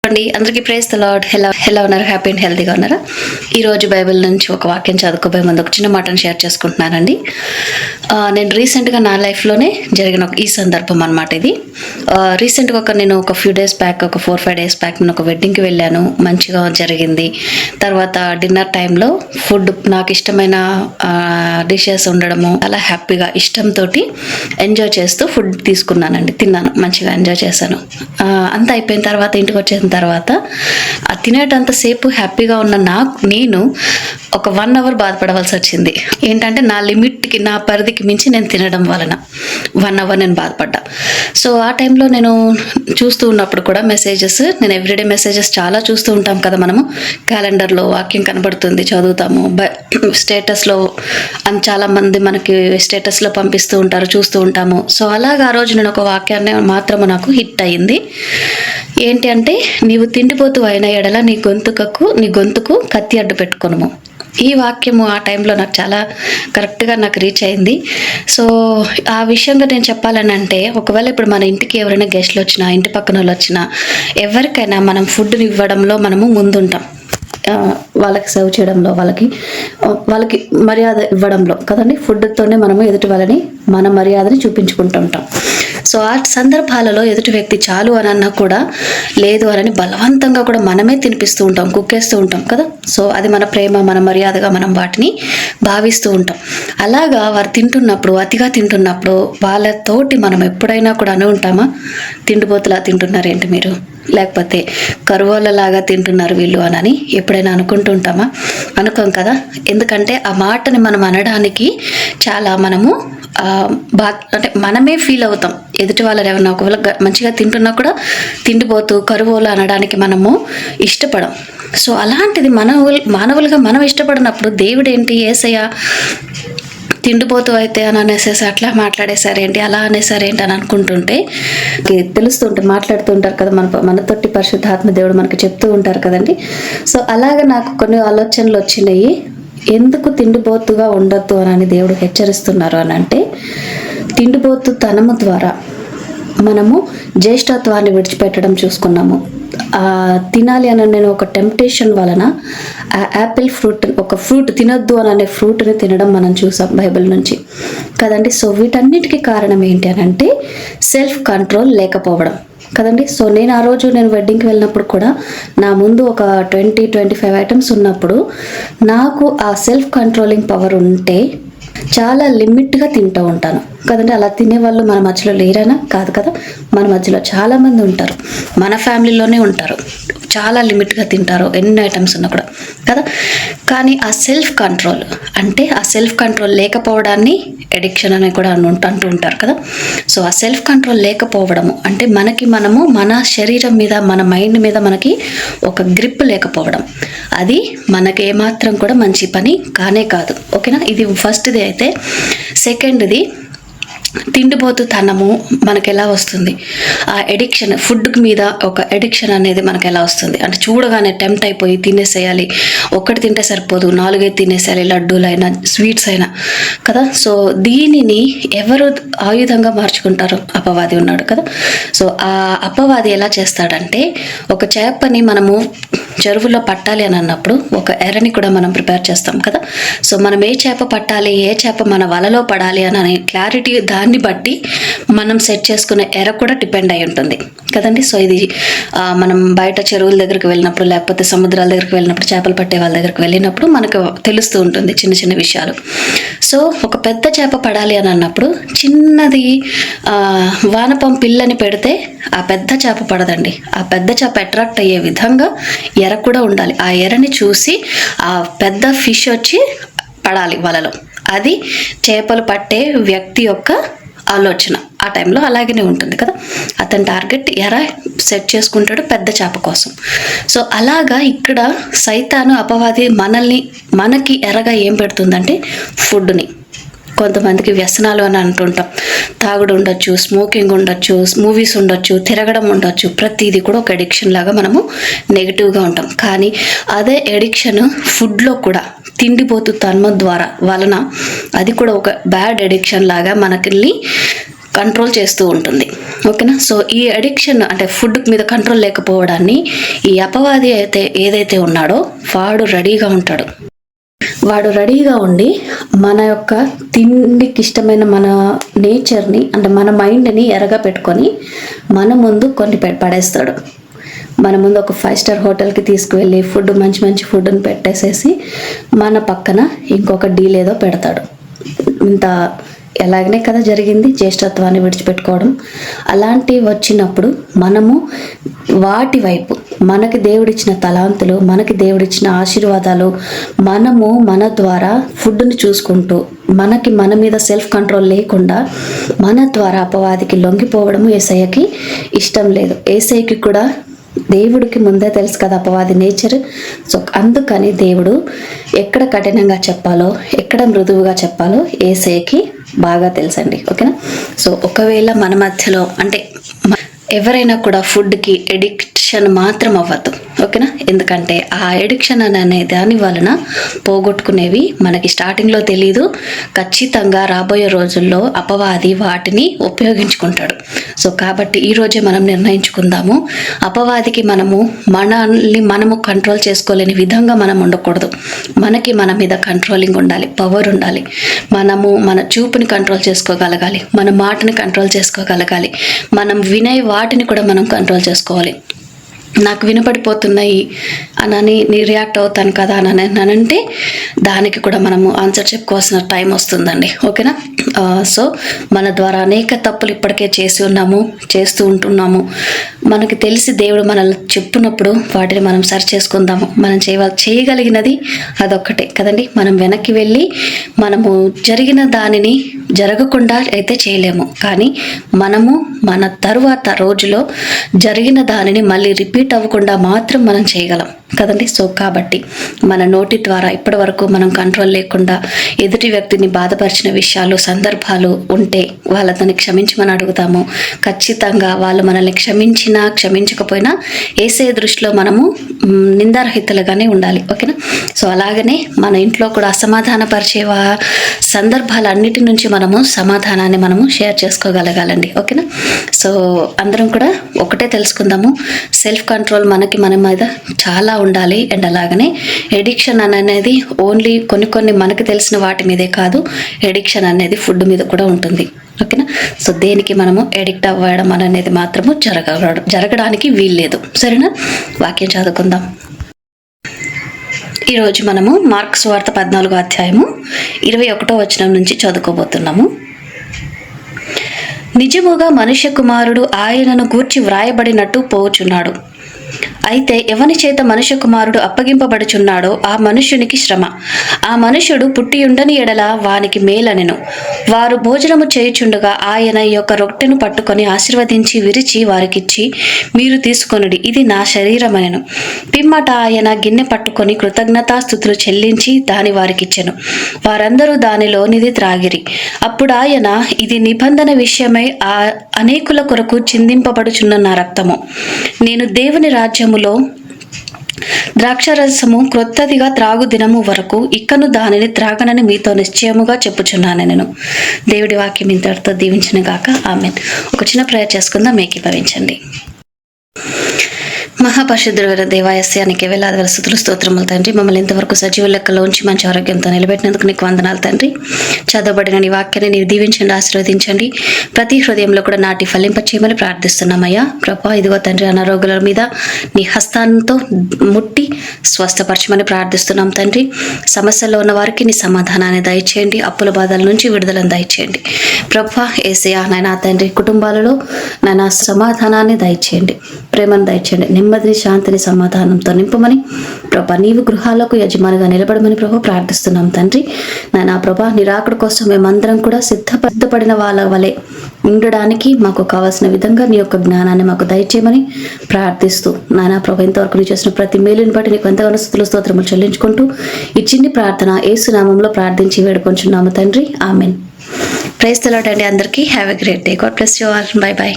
అండి అందరికీ praise the lord. ఎలా ఉన్నారు? హ్యాపీ అండ్ హెల్తీగా ఉన్నారా? ఈరోజు బైబిల్ నుంచి ఒక వాక్యం చదువుకోబోయే ముందు ఒక చిన్న మాటను షేర్ చేసుకుంటున్నానండి. నేను రీసెంట్గా నా లైఫ్లోనే జరిగిన ఈ సందర్భం అనమాట ఇది. రీసెంట్గా నేను ఒక ఫ్యూ డేస్ బ్యాక్, ఒక 4-5 డేస్ బ్యాక్ నేను ఒక వెడ్డింగ్కి వెళ్ళాను. మంచిగా జరిగింది. తర్వాత డిన్నర్ టైంలో ఫుడ్ నాకు ఇష్టమైన డిషెస్ ఉండడము, అలా హ్యాపీగా ఇష్టంతో ఎంజాయ్ చేస్తూ ఫుడ్ తీసుకున్నానండి. తిన్నాను, మంచిగా ఎంజాయ్ చేశాను. అంతా అయిపోయిన తర్వాత ఇంటికి వచ్చేసిన తర్వాత తినేటంతసేపు హ్యాపీగా ఉన్న నేను ఒక 1 అవర్ బాధపడవలసి వచ్చింది. ఏంటంటే నా లిమిట్కి, నా పరిధికి మించి నేను తినడం వలన 1 అవర్ నేను బాధపడ్డా. సో ఆ టైంలో నేను చూస్తూ ఉన్నప్పుడు కూడా నేను ఎవ్రీడే మెసేజెస్ చాలా చూస్తూ ఉంటాం కదా. మనము క్యాలెండర్లో వాక్యం కనబడుతుంది, చదువుతాము, స్టేటస్లో చాలామంది మనకి స్టేటస్లో పంపిస్తూ ఉంటారు, చూస్తూ ఉంటాము. సో అలాగా ఆ రోజు నేను ఒక వాక్యాన్ని మాత్రము నాకు హిట్ అయ్యింది. ఏంటి అంటే, నీవు తిండిపోతూ అయిన ఎడల నీ గొంతుకు కత్తి అడ్డు పెట్టుకొనుము. ఈ వాక్యము ఆ టైంలో నాకు చాలా కరెక్ట్గా నాకు రీచ్ అయింది. సో ఆ విషయంగా నేను చెప్పాలని అంటే, ఒకవేళ ఇప్పుడు మన ఇంటికి ఎవరైనా గెస్ట్లు వచ్చినా, ఇంటి పక్కన వాళ్ళు వచ్చినా, ఎవరికైనా మనం ఫుడ్ని ఇవ్వడంలో మనము ముందుంటాం. వాళ్ళకి సర్వ్ చేయడంలో, వాళ్ళకి మర్యాద ఇవ్వడంలో కదండి. ఫుడ్తోనే మనము ఎదుటి వాళ్ళని, మన మర్యాదని చూపించుకుంటూ ఉంటాం. సో ఆ సందర్భాలలో ఎదుటి వ్యక్తి చాలు అని అన్నా కూడా లేదు అని బలవంతంగా కూడా మనమే తినిపిస్తూ ఉంటాం, కుక్కేస్తూ ఉంటాం కదా. సో అది మన ప్రేమ, మన మర్యాదగా మనం వాటిని భావిస్తూ ఉంటాం. అలాగా వారు తింటున్నప్పుడు, అతిగా తింటున్నప్పుడు వాళ్ళతోటి మనం ఎప్పుడైనా కూడా అని ఉంటామా, తిండిపోతులా తింటున్నారేంటి మీరు, లేకపోతే కరువులలాగా తింటున్నారు వీళ్ళు అని ఎప్పుడైనా అనుకుంటూ ఉంటామా? అనుకోం కదా. ఎందుకంటే ఆ మాటని మనం అనడానికి చాలా మనము అంటే మనమే ఫీల్ అవుతాం. ఎదుటి వాళ్ళని ఎవరైనా ఒకవేళ మంచిగా తింటున్నా కూడా తిండిపోతూ కరువులు అనడానికి మనము ఇష్టపడం. సో అలాంటిది మానవులుగా మనం ఇష్టపడినప్పుడు దేవుడు ఏంటి, యేసయ్య తిండిపోతూ అయితే అని అనేసేసి అట్లా మాట్లాడేశారేంటి, అలా అనేసారేంటి అని అనుకుంటుంటే తెలుస్తుంటే మాట్లాడుతూ ఉంటారు కదా, మనతోటి పరిశుద్ధాత్మ దేవుడు మనకి చెప్తూ ఉంటారు కదండి. సో అలాగే నాకు కొన్ని ఆలోచనలు వచ్చినాయి. ఎందుకు తిండిపోతుగా ఉండొద్దు అని దేవుడు హెచ్చరిస్తున్నారు అని అంటే, తిండిపోతు తనము ద్వారా మనము జ్యేష్ఠత్వాన్ని విడిచిపెట్టడం చూసుకున్నాము. తినాలి అని నేను ఒక టెంప్టేషన్ వలన ఆ యాపిల్ ఫ్రూట్, ఒక ఫ్రూట్ తినొద్దు అని అనే ఫ్రూట్ని తినడం మనం చూసాం బైబిల్ నుంచి కదండి. సో వీటన్నిటికీ కారణం ఏంటి అని అంటే, సెల్ఫ్ కంట్రోల్ లేకపోవడం కదండి. సో నేను ఆ రోజు వెడ్డింగ్కి వెళ్ళినప్పుడు కూడా నా ముందు ఒక 20-25 ఐటమ్స్ ఉన్నప్పుడు నాకు ఆ సెల్ఫ్ కంట్రోలింగ్ పవర్ ఉంటే చాలా లిమిట్గా తింటూ ఉంటాను కదండి. అలా తినేవాళ్ళు మన మధ్యలో లేరనా? కాదు కదా, మన మధ్యలో చాలామంది ఉంటారు, మన ఫ్యామిలీలోనే ఉంటారు, చాలా లిమిట్గా తింటారు ఎన్ని ఐటమ్స్ ఉన్నా కూడా కదా. కానీ ఆ సెల్ఫ్ కంట్రోల్ లేకపోవడాన్ని ఎడిక్షన్ అని కూడా అంటూ ఉంటారు కదా. సో ఆ సెల్ఫ్ కంట్రోల్ లేకపోవడము అంటే మనము మన శరీరం మీద, మన మైండ్ మీద మనకి ఒక గ్రిప్ లేకపోవడం, అది మనకి ఏమాత్రం కూడా మంచి పని కానే కాదు. ఓకేనా, ఇది ఫస్ట్ది. అయితే సెకండ్ది, తిండిపోతూ తనము మనకు ఎలా వస్తుంది, ఆ ఎడిక్షన్, ఫుడ్ మీద ఒక ఎడిక్షన్ అనేది మనకు ఎలా వస్తుంది అంటే, చూడగానే టెంప్ట్ అయిపోయి తినేసేయాలి, ఒక్కటి తింటే సరిపోదు, 4-5 తినేసేయాలి, లడ్డూలైనా స్వీట్స్ అయినా కదా. సో దీనిని ఎవరు ఆయుధంగా మార్చుకుంటారు? అపవాది ఉన్నాడు కదా. సో ఆ అపవాది ఎలా చేస్తాడంటే, ఒక చేపని మనము చెరువులో పట్టాలి అని అన్నప్పుడు ఒక ఎరని కూడా మనం ప్రిపేర్ చేస్తాం కదా. సో మనం ఏ చేప పట్టాలి, ఏ చేప మన వలలో పడాలి అని క్లారిటీ, దాన్ని బట్టి మనం సెట్ చేసుకునే ఎర కూడా డిపెండ్ అయి ఉంటుంది కదండి. సో ఇది మనం బయట చెరువుల దగ్గరికి వెళ్ళినప్పుడు, లేకపోతే సముద్రాల దగ్గరికి వెళ్ళినప్పుడు, చేపలు పట్టే వాళ్ళ దగ్గరికి వెళ్ళినప్పుడు మనకు తెలుస్తూ ఉంటుంది చిన్న చిన్న విషయాలు. సో ఒక పెద్ద చేప పడాలి అని అన్నప్పుడు చిన్నది వానపం పిల్లని పెడితే ఆ పెద్ద చేప పడదండి. ఆ పెద్ద చేప అట్రాక్ట్ అయ్యే విధంగా ఎర కూడా ఉండాలి. ఆ ఎరని చూసి ఆ పెద్ద ఫిష్ వచ్చి పడాలి వలలో. అది చేపలు పట్టే వ్యక్తి యొక్క ఆలోచన ఆ టైంలో అలాగనే ఉంటుంది కదా. అతని టార్గెట్ ఎర సెట్ చేసుకుంటాడు పెద్ద చేప కోసం. సో అలాగా ఇక్కడ సైతాను, అపవాది మనకి ఎరగా ఏం పెడుతుందంటే ఫుడ్ని. కొంతమందికి వ్యసనాలు అని అంటుంటాం, తాగుడు ఉండొచ్చు, స్మోకింగ్ ఉండొచ్చు, మూవీస్ ఉండొచ్చు, తిరగడం ఉండొచ్చు, ప్రతిదీ కూడా ఒక ఎడిక్షన్ లాగా మనము నెగిటివ్గా ఉంటాం. కానీ అదే ఎడిక్షన్ ఫుడ్లో కూడా తిండిపోతూ తన్మ ద్వారా వలన అది కూడా ఒక బ్యాడ్ ఎడిక్షన్ లాగా మనకి కంట్రోల్ చేస్తూ ఉంటుంది. ఓకేనా. సో ఈ అడిక్షన్ అంటే ఫుడ్ మీద కంట్రోల్ లేకపోవడాన్ని ఈ అపవాది ఏదైతే ఉన్నాడో వాడు రెడీగా ఉంటాడు. వాడు రెడీగా ఉండి మన యొక్క తిండికి ఇష్టమైన మన నేచర్ని అంటే మన మైండ్ని ఎరగా పెట్టుకొని మన ముందు కొన్ని పడేస్తాడు. మన ముందు ఒక 5 స్టార్ హోటల్కి తీసుకువెళ్ళి ఫుడ్ మంచి మంచి ఫుడ్ని పెట్టేసేసి మన పక్కన ఇంకొక డీల్ ఏదో పెడతాడు. ఇంత ఎలాగనే కదా జరిగింది జ్యేష్ఠత్వాన్ని విడిచిపెట్టుకోవడం. అలాంటివి వచ్చినప్పుడు మనము వాటి వైపు మనకి దేవుడిచ్చిన తలాంతులు, మనకి దేవుడిచ్చిన ఆశీర్వాదాలు, మనము మన ద్వారా ఫుడ్ని చూసుకుంటూ మనకి మన మీద సెల్ఫ్ కంట్రోల్ లేకుండా మన ద్వారా అపవాదికి లొంగిపోవడము యేసయ్యకి ఇష్టం లేదు. యేసయ్యకి కూడా దేవుడికి ముందే తెలుసు కదా అపవాది నేచర్. సో అందుకని దేవుడు ఎక్కడ కఠినంగా చెప్పాలో ఎక్కడ మృదువుగా చెప్పాలో యేసయ్యకి బాగా తెలుసండి. ఓకేనా. సో ఒకవేళ మన మధ్యలో అంటే ఎవరైనా కూడా ఫుడ్కి ఎడిక్షన్ మాత్రం అవ్వద్దు. ఓకేనా. ఎందుకంటే ఆ ఎడిక్షన్ అనే దాని వలన పోగొట్టుకునేవి మనకి స్టార్టింగ్లో తెలీదు. ఖచ్చితంగా రాబోయే రోజుల్లో అపవాది వాటిని ఉపయోగించుకుంటాడు. సో కాబట్టి ఈరోజే మనం నిర్ణయించుకుందాము, అపవాదికి మనము కంట్రోల్ చేసుకోలేని విధంగా మనం ఉండకూడదు. మనకి మన మీద కంట్రోలింగ్ ఉండాలి, పవర్ ఉండాలి. మనము మన చూపుని కంట్రోల్ చేసుకోగలగాలి, మన మాటని కంట్రోల్ చేసుకోగలగాలి, మనం వినే వాటిని కూడా మనం కంట్రోల్ చేసుకోవాలి. నాకు వినపడిపోతున్నాయి అని రియాక్ట్ అవుతాను కదా అని అంటే దానికి కూడా మనము ఆన్సర్ చెప్పుకోవాల్సిన టైం వస్తుందండి. ఓకేనా. సో మన ద్వారా అనేక తప్పులు ఇప్పటికే చేస్తూ ఉంటున్నాము. మనకి తెలిసి దేవుడు మనల్ని చెప్పినప్పుడు వాటిని మనం సరి చేసుకుందాము. మనం చేయగలిగినది అదొక్కటే కదండి. మనం వెనక్కి వెళ్ళి మనము జరిగిన దానిని జరగకుండా అయితే చేయలేము, కానీ మనము మన తరువాత రోజులో జరిగిన దానిని మళ్ళీ రిపీట్ అవ్వకుండా మాత్రం మనం చేయగలం కదండి. సో కాబట్టి మన నోటి ద్వారా ఇప్పటి వరకు మనం కంట్రోల్ లేకుండా ఎదుటి వ్యక్తిని బాధపరిచిన విషయాలు సందర్భాలు ఉంటే వాళ్ళని క్షమించమని అడుగుతాము. ఖచ్చితంగా వాళ్ళు మనల్ని క్షమించకపోయినా యేసయ్య దృష్టిలో మనము నిందారహితులుగానే ఉండాలి. ఓకేనా. సో అలాగనే మన ఇంట్లో కూడా అసమాధానపరిచే సందర్భాలన్నిటి నుంచి మనము సమాధానాన్ని మనము షేర్ చేసుకోగలగాలండి. ఓకేనా. సో అందరం కూడా ఒకటే తెలుసుకుందాము, సెల్ఫ్ కంట్రోల్ మన మీద చాలా ఉండాలి. అండ్ అలాగనే ఎడిక్షన్ అనేది ఓన్లీ కొన్ని మనకు తెలిసిన వాటి మీదే కాదు, ఎడిక్షన్ అనేది ఫుడ్ మీద కూడా ఉంటుంది. ఓకేనా. సో దేనికి మనము ఎడిక్ట్ అవ్వడం అనేది మాత్రము జరగడానికి వీల్లేదు. సరేనా. వాక్యం చదువుకుందాం. ఈరోజు మనము మార్కు సువార్త 14వ అధ్యాయము 21వ వచనం నుంచి చదువుకోబోతున్నాము. నిజముగా మనుష్య కుమారుడు ఆయనను గూర్చి వ్రాయబడినట్టు పోచున్నాడు. అయితే ఎవని చేత మనుష్య కుమారుడు అప్పగింపబడుచున్నాడో ఆ మనుష్యునికి శ్రమ. ఆ మనుష్యుడు పుట్టియుండని ఎడల వానికి మేలనెను. వారు భోజనము చేయుచుండగా ఆయన ఈ యొక్క రొట్టెను పట్టుకొని ఆశీర్వదించి విరిచి వారికిచ్చి, మీరు తీసుకొనుడి, ఇది నా శరీరమనెను. పిమ్మట ఆయన గిన్నె పట్టుకొని కృతజ్ఞతాస్తుతులు చెల్లించి దాని వారికిచ్చెను. వారందరూ దానిలోనిది త్రాగిరి. అప్పుడు ఆయన, ఇది నిబంధన విషయమై అనేకుల కొరకు చిందింపబడుచున్న నా రక్తము. నేను దేవుని రాజ్యములో ద్రాక్షరసము క్రొత్తదిగా త్రాగు దినము వరకు ఇకను దానిని త్రాగనని మీతో నిశ్చయముగా చెప్పుచున్నాను. నేను దేవుడి వాక్యం ఇంతటితో దీవించిన గాక. ఆమేన్. ఒక చిన్న ప్రేయర్ చేసుకుందాం. ఏకీభవించండి. మహాపరిశుద్ధుడైన దేవాయస్యానికి వేలాది స్తుతులు స్తోత్రములు తండ్రి. మమ్మల్ని ఇంతవరకు సజీవ లెక్కలో ఉంచి మంచి ఆరోగ్యంతో నిలబెట్టినందుకు నీకు వందనాలు తండ్రి. చదవబడిన నీ వాక్యాన్ని నీవు దీవించండి, ఆశీర్వదించండి. ప్రతి హృదయంలో కూడా నాటి ఫలింపచేయమని ప్రార్థిస్తున్నామయ్యా. ప్రభా, ఇదిగో తండ్రి, అనారోగ్యాల మీద నీ హస్తాంతో ముట్టి స్వస్థపరచమని ప్రార్థిస్తున్నాం తండ్రి. సమస్యల్లో ఉన్న వారికి నీ సమాధానాన్ని దయచేయండి, అప్పుల బాధల నుంచి విడుదలను దయచేయండి. ప్రభా యేసయ్యా, నాయనా తండ్రి, కుటుంబాలలో నాయనా సమాధానాన్ని దయచేయండి, ప్రేమను దయచేయండి, నెమ్మదిని, శాంతిని, సమాధానంతో నింపమని ప్రభా నీవు గృహాలకు యజమానిగా నిలబడమని ప్రభా ప్రార్థిస్తున్నాం తండ్రి. నాయనా ప్రభా, నిరాకడ కోసం మేమందరం కూడా సిద్ధపడిన వాళ్ళ వలె ఉండడానికి మాకు కావాల్సిన విధంగా నీ యొక్క జ్ఞానాన్ని మాకు దయచేయమని ప్రార్థిస్తూ, నాయనా ప్రభా, ఇంతవరకు నీ చేసిన ప్రతి మేలుని బట్టి నీకు ఎంతగానో స్తుతులు స్తోత్రములు చెల్లించుకుంటూ ఈ చిన్ని ప్రార్థన యేసు నామములో ప్రార్థించి వేడుకొంచున్నాము తండ్రి. ఆమెన్. ప్రైజ్ ది లార్డ్ అండి. అందరికీ have a great day. God bless you all. By by.